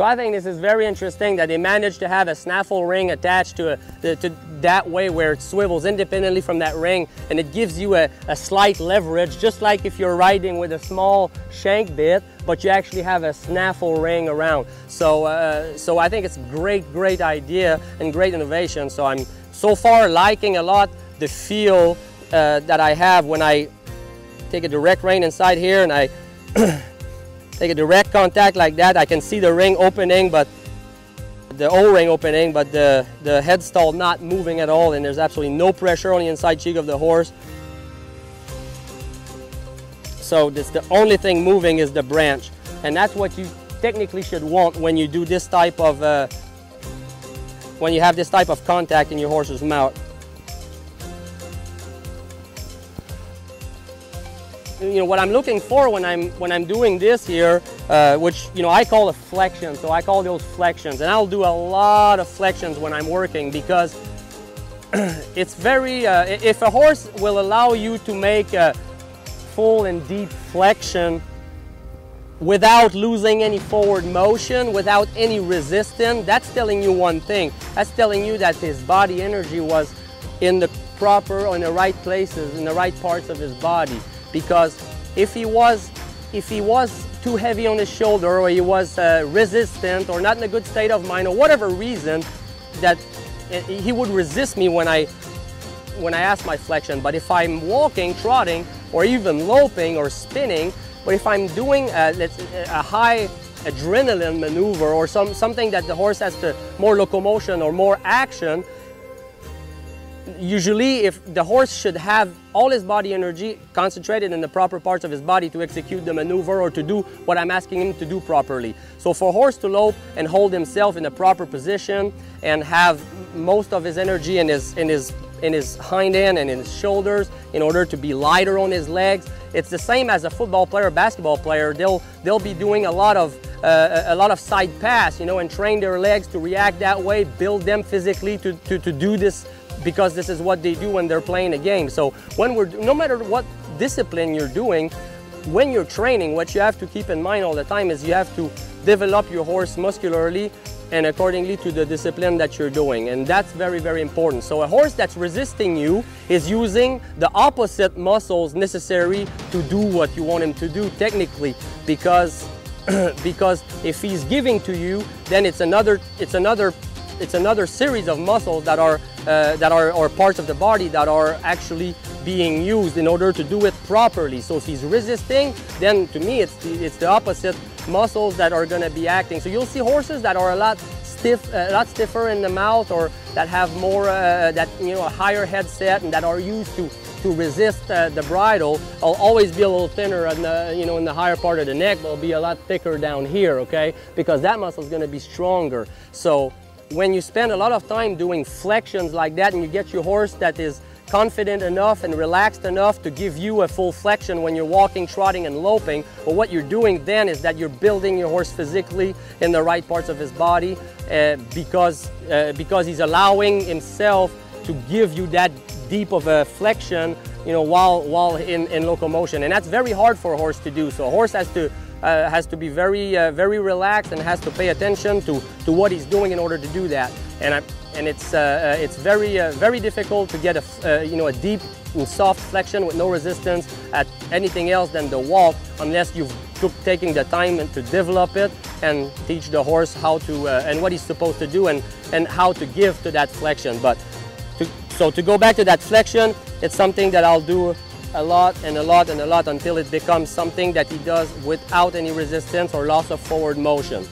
So I think this is very interesting that they managed to have a snaffle ring attached to that way where it swivels independently from that ring, and it gives you a slight leverage, just like if you're riding with a small shank bit, but you actually have a snaffle ring around. So, so I think it's a great idea and great innovation. So I'm so far liking a lot the feel that I have when I take a direct rein inside here and I take a direct contact like that. I can see the ring opening, but the O-ring opening, but the head stall not moving at all, and there's absolutely no pressure on the inside cheek of the horse. So this, the only thing moving is the branch, and that's what you technically should want when you do this type of when you have this type of contact in your horse's mouth. You know what I'm looking for when I'm doing this here, which I call a flexion. So I call those flexions, and I'll do a lot of flexions when I'm working, because it's very. If a horse will allow you to make a full and deep flexion without losing any forward motion, without any resistance, that's telling you one thing. That's telling you that his body energy was in the proper, or in the right places, in the right parts of his body. Because if he was too heavy on his shoulder, or he was resistant, or not in a good state of mind, or whatever reason, that he would resist me when I ask my flexion. But if I'm walking, trotting, or even loping or spinning, but if I'm doing a high adrenaline maneuver, or something that the horse has to more locomotion or more action, usually if the horse should have all his body energy concentrated in the proper parts of his body to execute the maneuver or to do what I'm asking him to do properly. So for a horse to lope and hold himself in the proper position and have most of his energy in his hind end and in his shoulders in order to be lighter on his legs, it's the same as a football player, basketball player. They'll be doing a lot of side pass, and train their legs to react that way, build them physically to do this, because this is what they do when they're playing a game. So when no matter what discipline you're doing, when you're training, what you have to keep in mind all the time is you have to develop your horse muscularly and accordingly to the discipline that you're doing. And that's very important. So a horse that's resisting you is using the opposite muscles necessary to do what you want him to do technically, because if he's giving to you, then it's another series of muscles that are or parts of the body that are actually being used in order to do it properly. So if he's resisting, then to me it's the opposite muscles that are going to be acting. So you'll see horses that are a lot stiffer in the mouth, or that have more a higher head set, and that are used to resist the bridle. I'll always be a little thinner in the, in the higher part of the neck, but it'll be a lot thicker down here, okay? Because that muscle is going to be stronger. So when you spend a lot of time doing flexions like that, and you get your horse that is confident enough and relaxed enough to give you a full flexion when you're walking, trotting, and loping, but what you're doing then is that you're building your horse physically in the right parts of his body, because he's allowing himself to give you that deep of a flexion, while in locomotion. And that's very hard for a horse to do. So a horse has to be very relaxed and has to pay attention to what he's doing in order to do that. And it's very difficult to get a deep and soft flexion with no resistance at anything else than the walk, unless you've taking the time to develop it and teach the horse how to and what he's supposed to do and how to give to that flexion. But to go back to that flexion, it's something that I'll do a lot until it becomes something that he does without any resistance or loss of forward motion.